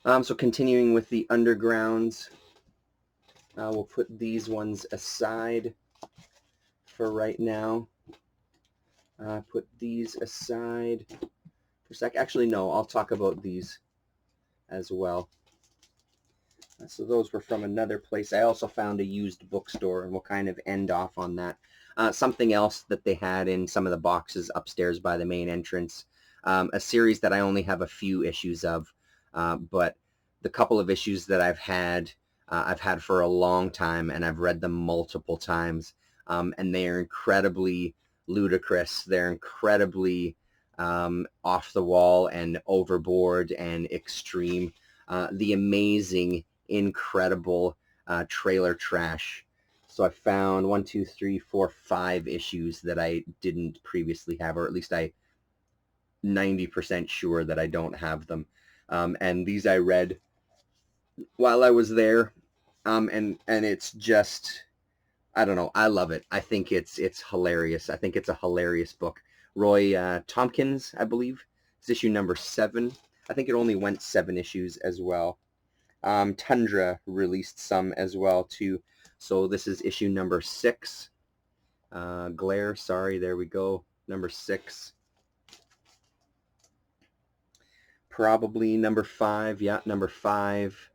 So continuing with the undergrounds, we'll put these ones aside for right now. Put these aside for a sec. Actually, no, I'll talk about these as well. So those were from another place. I also found a used bookstore, and we'll kind of end off on that. Something else that they had in some of the boxes upstairs by the main entrance, a series that I only have a few issues of, but the couple of issues that I've had for a long time, and I've read them multiple times, and they are incredibly ludicrous. They're incredibly off the wall and overboard and extreme. The amazing, incredible trailer trash. So I found 1, 2, 3, 4, 5 issues that I didn't previously have, or at least I 90% sure that I don't have them. And these I read while I was there, and it's just, I don't know, I love it. I think it's hilarious. I think it's a hilarious book. Roy Tompkins, I believe, is issue number 7. I think it only went 7 issues as well. Tundra released some as well too. So this is issue number 6. Glare, sorry, there we go. Number 6. Probably number 5. Yeah, number 5.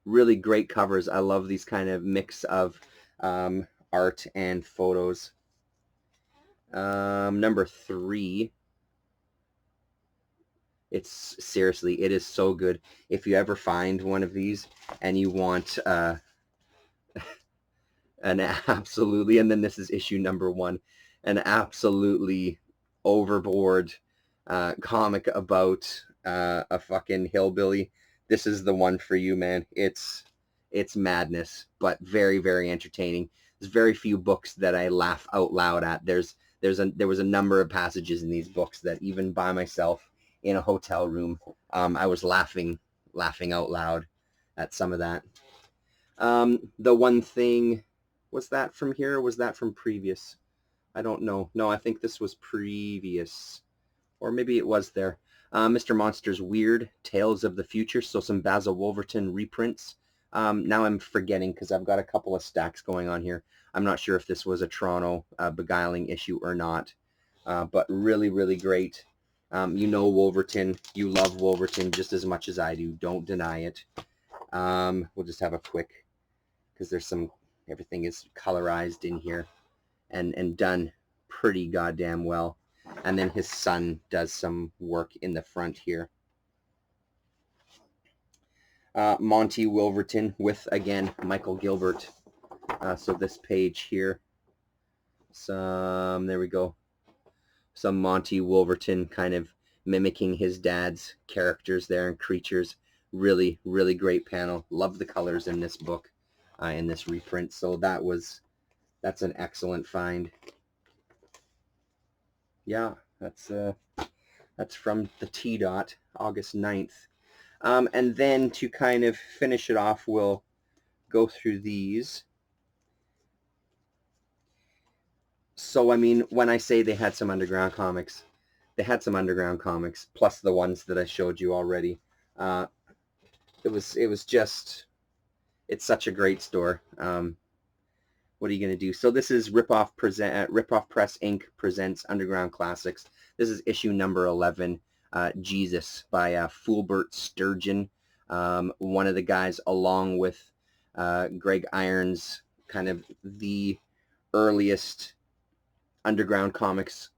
Really great covers. I love these kind of mix of art and photos. Number 3. It's seriously, it is so good. If you ever find one of these and you want an absolutely, and then this is issue number 1, an absolutely overboard comic about a fucking hillbilly, this is the one for you, man. It's madness, but very, very entertaining. There's very few books that I laugh out loud at. There was a number of passages in these books that even by myself in a hotel room, I was laughing out loud at some of that. The one thing, was that from here or was that from previous? I don't know. No, I think this was previous, or maybe it was there. Mr. Monster's Weird Tales of the Future, so some Basil Wolverton reprints. Now I'm forgetting because I've got a couple of stacks going on here. I'm not sure if this was a Toronto Beguiling issue or not, but really, really great. You know Wolverton. You love Wolverton just as much as I do. Don't deny it. We'll just have a quick, because there's some, everything is colorized in here and done pretty goddamn well. And then his son does some work in the front here. Monty Wolverton with, again, Michael Gilbert. So this page here, there we go. Some Monty Wolverton kind of mimicking his dad's characters there and creatures. Really, really great panel. Love the colors in this book, in this reprint. So that's an excellent find. Yeah, that's from the T-Dot, August 9th. And then to kind of finish it off, we'll go through these. So, I mean, when I say they had some underground comics, they had some underground comics, plus the ones that I showed you already. It was just, it's such a great store. What are you going to do? So this is Ripoff Press Inc. presents Underground Classics. This is issue number 11, Jesus, by Fulbert Sturgeon. One of the guys, along with Greg Irons, kind of the earliest underground comics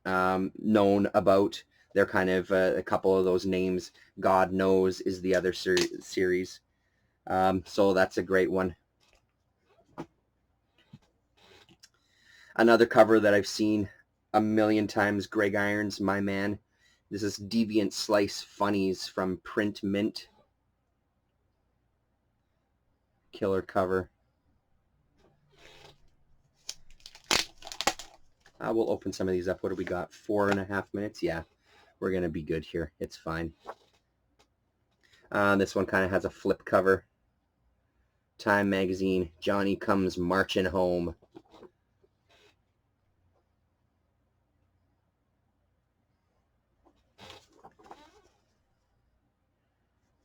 known about. They're kind of a couple of those names. God Knows is the other series. So that's a great one. Another cover that I've seen a million times, Greg Irons, my man. This is Deviant Slice Funnies from Print Mint. Killer cover. We'll open some of these up. What do we got? 4.5 minutes? Yeah, we're going to be good here. It's fine. This one kind of has a flip cover. Time Magazine. Johnny Comes Marching Home.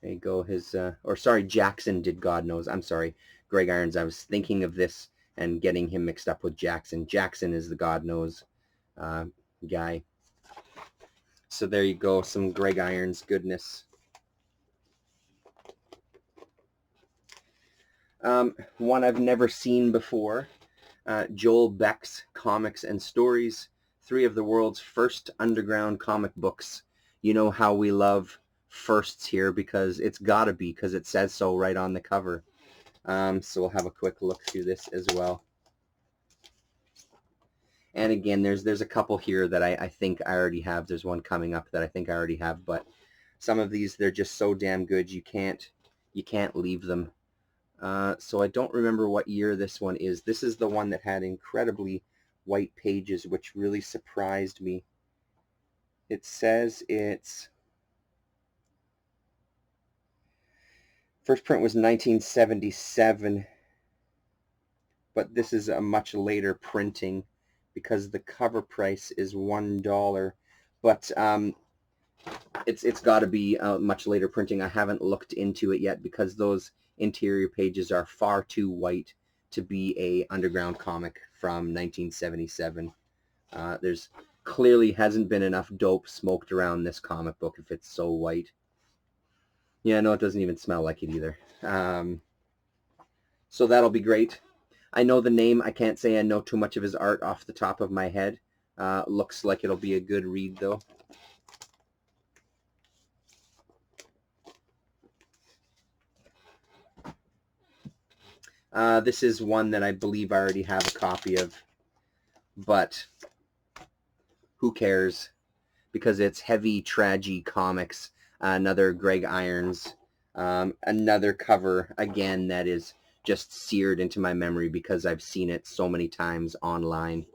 There you go. Or sorry, Jackson did God Knows. I'm sorry, Greg Irons. I was thinking of this and getting him mixed up with Jackson. Jackson is the God Knows guy. So there you go, some Greg Irons goodness. One I've never seen before, Joel Beck's Comics and Stories, 3 of the world's first underground comic books. You know how we love firsts here because it's gotta be, because it says so right on the cover. So we'll have a quick look through this as well. And again, there's a couple here that I think I already have. There's one coming up that I think I already have, but some of these, they're just so damn good you can't leave them. So I don't remember what year this one is. This is the one that had incredibly white pages, which really surprised me. It says it's first print was 1977, but this is a much later printing because the cover price is $1. But it's got to be a much later printing. I haven't looked into it yet because those interior pages are far too white to be a underground comic from 1977. There's clearly hasn't been enough dope smoked around this comic book if it's so white. Yeah, no, it doesn't even smell like it either. So that'll be great. I know the name. I can't say I know too much of his art off the top of my head. Looks like it'll be a good read, though. This is one that I believe I already have a copy of, but who cares? Because it's Heavy Tragedy Comics, another Greg Irons, another cover, again, that is just seared into my memory because I've seen it so many times online.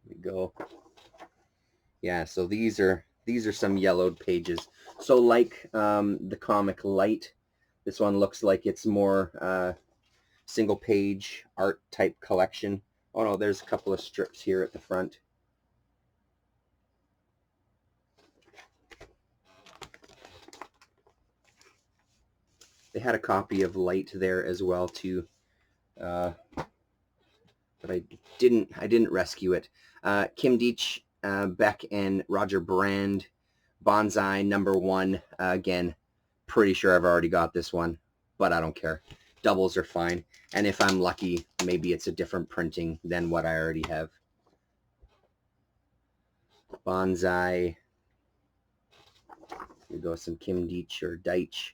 There we go. Yeah, so these are some yellowed pages. So like the comic Light, this one looks like it's more single page art type collection. Oh no, there's a couple of strips here at the front. They had a copy of Light there as well too, but I didn't rescue it. Kim Deitch, Beck, and Roger Brand, Bonsai #1. Again, pretty sure I've already got this one, but I don't care. Doubles are fine, and if I'm lucky, maybe it's a different printing than what I already have. Bonsai. Here we go, some Kim Deitch or Deitch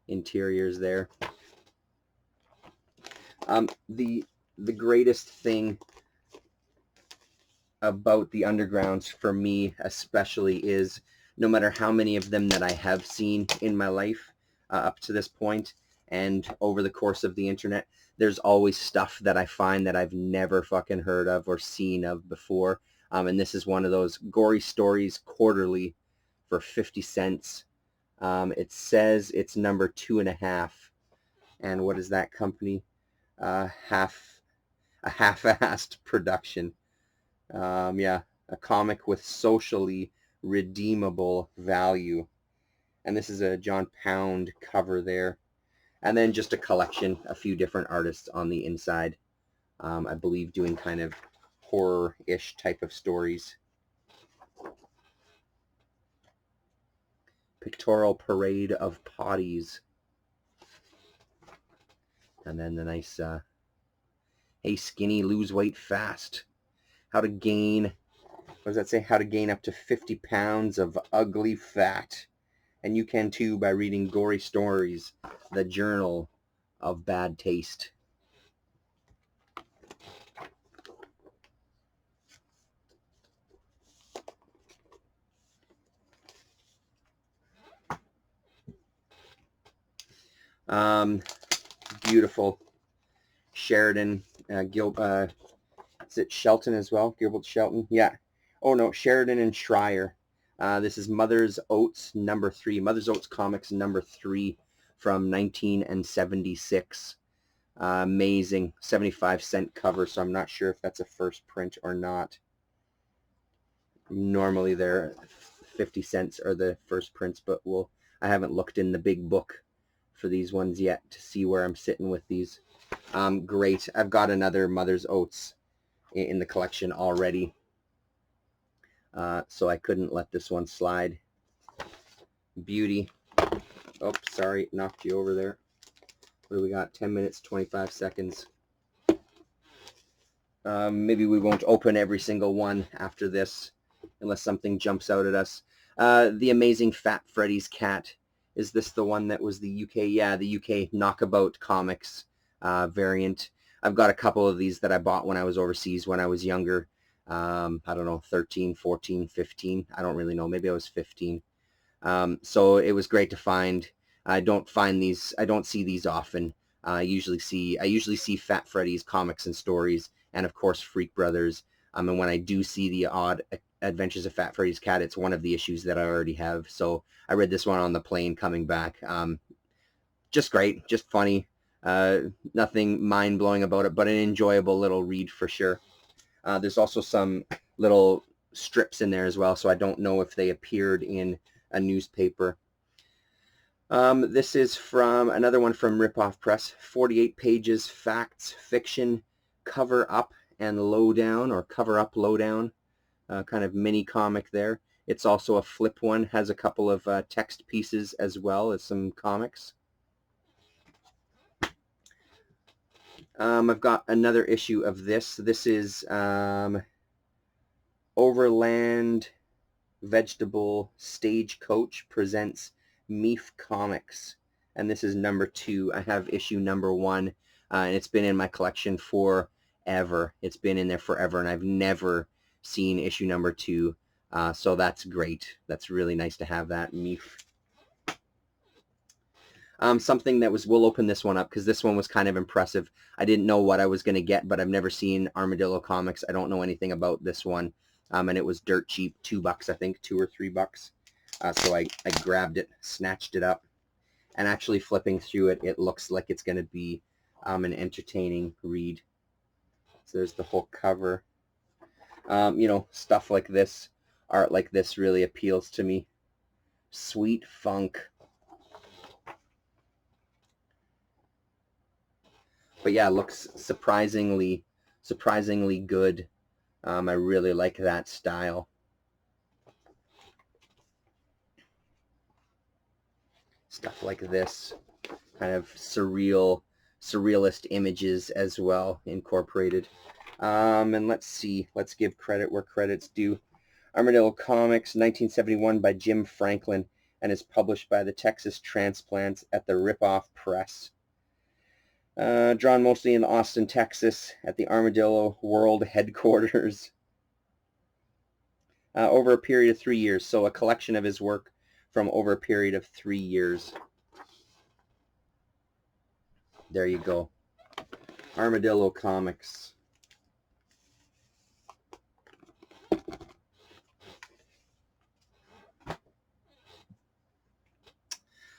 interiors there. The greatest thing about the undergrounds for me especially is no matter how many of them that I have seen in my life up to this point and over the course of the internet, there's always stuff that I find that I've never fucking heard of or seen of before. And this is one of those. Gory Stories quarterly for 50 cents. It says it's number 2.5. And what is that company? A half-assed production. Yeah, a comic with socially redeemable value. And this is a John Pound cover there. And then just a collection, a few different artists on the inside. I believe doing kind of horror-ish type of stories. Pictorial Parade of Potties. And then the nice, hey skinny, lose weight fast. How to gain, what does that say? How to gain up to 50 pounds of ugly fat. And you can too by reading Gory Stories, the Journal of Bad Taste. Beautiful. Sheridan, is it Shelton as well? Gilbert Shelton? Yeah. Oh no, Sheridan and Schreier. This is Mother's Oats #3. Mother's Oats Comics #3 from 1976. Amazing 75-cent cover, so I'm not sure if that's a first print or not. Normally they're 50 cents are the first prints, but I haven't looked in the big book for these ones yet to see where I'm sitting with these. Great. I've got another Mother's Oats in the collection already, so I couldn't let this one slide. Beauty. Oh, sorry, knocked you over there. What do we got? 10 minutes, 25 seconds. Maybe we won't open every single one after this unless something jumps out at us. The Amazing Fat Freddys Cat. Is this the one that was the UK? Yeah, the UK Knockabout Comics variant. I've got a couple of these that I bought when I was overseas when I was younger. I don't know, 13, 14, 15. I don't really know. Maybe I was 15. So it was great to find. I don't see these often. I usually see Fat Freddy's Comics and Stories, and of course Freak Brothers. And when I do see the odd Adventures of Fat Freddy's Cat, it's one of the issues that I already have. So I read this one on the plane coming back. Just great, just funny. Nothing mind-blowing about it, but an enjoyable little read for sure. There's also some little strips in there as well, so I don't know if they appeared in a newspaper. This is from another one from Ripoff Press. 48 pages, facts, fiction, cover up and lowdown, or cover up lowdown, kind of mini comic there. It's also a flip one, has a couple of text pieces as well as some comics. I've got another issue of this. This is Overland Vegetable Stagecoach presents Meef Comics, and this is number 2. I have issue number 1, and it's been in my collection forever. It's been in there forever, and I've never seen issue number 2, so that's great. That's really nice to have that. Meef. Something that we'll open this one up because this one was kind of impressive. I didn't know what I was going to get, but I've never seen Armadillo Comics. I don't know anything about this one, and it was dirt cheap, $2 I think, $2 or $3. So I grabbed it, snatched it up, and actually flipping through it, it looks like it's going to be an entertaining read. So there's the whole cover. You know, stuff like this, art like this really appeals to me. Sweet funk. But yeah, it looks surprisingly good. I really like that style. Stuff like this, kind of surrealist images as well incorporated. And let's see, let's give credit where credit's due. Armadillo Comics, 1971 by Jim Franklin, and is published by the Texas Transplants at the Ripoff Press. Drawn mostly in Austin, Texas, at the Armadillo World headquarters. Over a period of 3 years, so a collection of his work from over a period of 3 years. There you go. Armadillo Comics.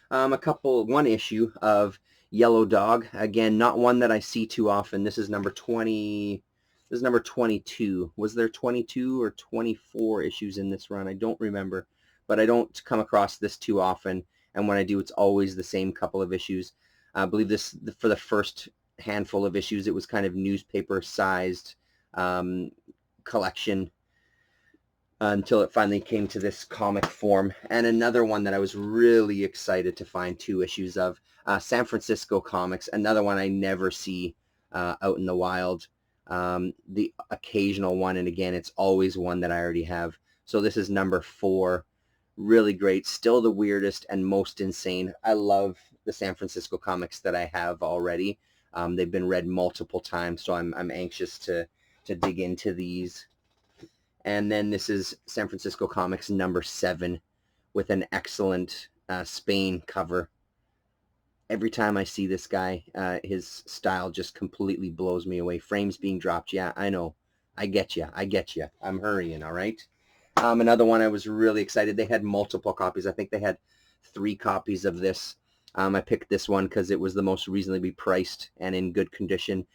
One issue of Yellow Dog. Again, not one that I see too often. This is number 20. This is number 22. Was there 22 or 24 issues in this run? I don't remember, but I don't come across this too often. And when I do, it's always the same couple of issues. I believe this, for the first handful of issues, it was kind of newspaper-sized collection until it finally came to this comic form. And another one that I was really excited to find 2 issues of, San Francisco Comics, another one I never see out in the wild. The occasional one, and again, it's always one that I already have. So this is number 4. Really great. Still the weirdest and most insane. I love the San Francisco Comics that I have already. They've been read multiple times, so I'm anxious to dig into these. And then this is San Francisco Comics number 7 with an excellent Spain cover. Every time I see this guy, his style just completely blows me away. Frames being dropped. Yeah, I know. I get you. I'm hurrying, all right? Another one I was really excited. They had multiple copies. I think they had 3 copies of this. I picked this one because it was the most reasonably priced and in good condition.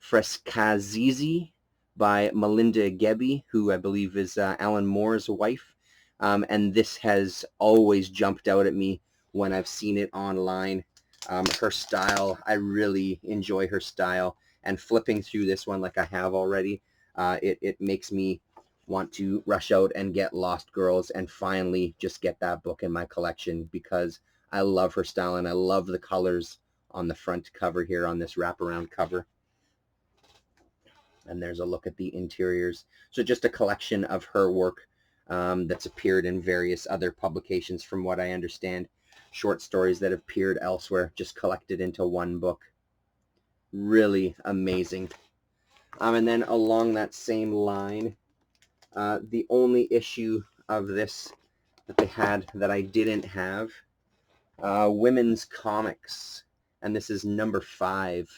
Freskazizi by Melinda Gebbie, who I believe is Alan Moore's wife. And this has always jumped out at me when I've seen it online. Her style, I really enjoy her style. And flipping through this one like I have already, it makes me want to rush out and get Lost Girls and finally just get that book in my collection because I love her style and I love the colors on the front cover here on this wraparound cover. And there's a look at the interiors. So just a collection of her work that's appeared in various other publications from what I understand. Short stories that have appeared elsewhere, just collected into one book. Really amazing. And then along that same line, the only issue of this that they had that I didn't have, women's comics, and this is number 5.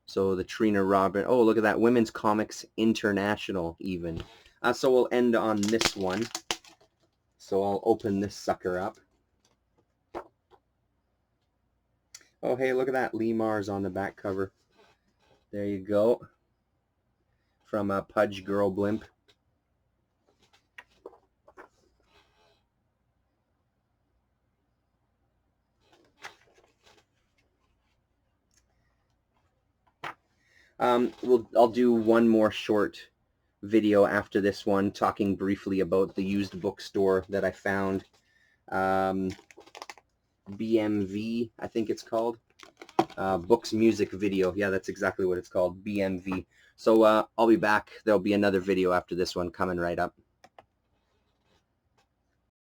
So the Trina Robin, oh look at that, Women's Comics International even. So we'll end on this one. So I'll open this sucker up. Oh hey, look at that, Lee Mars on the back cover. There you go. From Pudge Girl Blimp. I'll do one more short video after this one talking briefly about the used bookstore that I found. BMV, I think it's called. Books Music Video. Yeah, that's exactly what it's called, BMV. So I'll be back. There'll be another video after this one coming right up.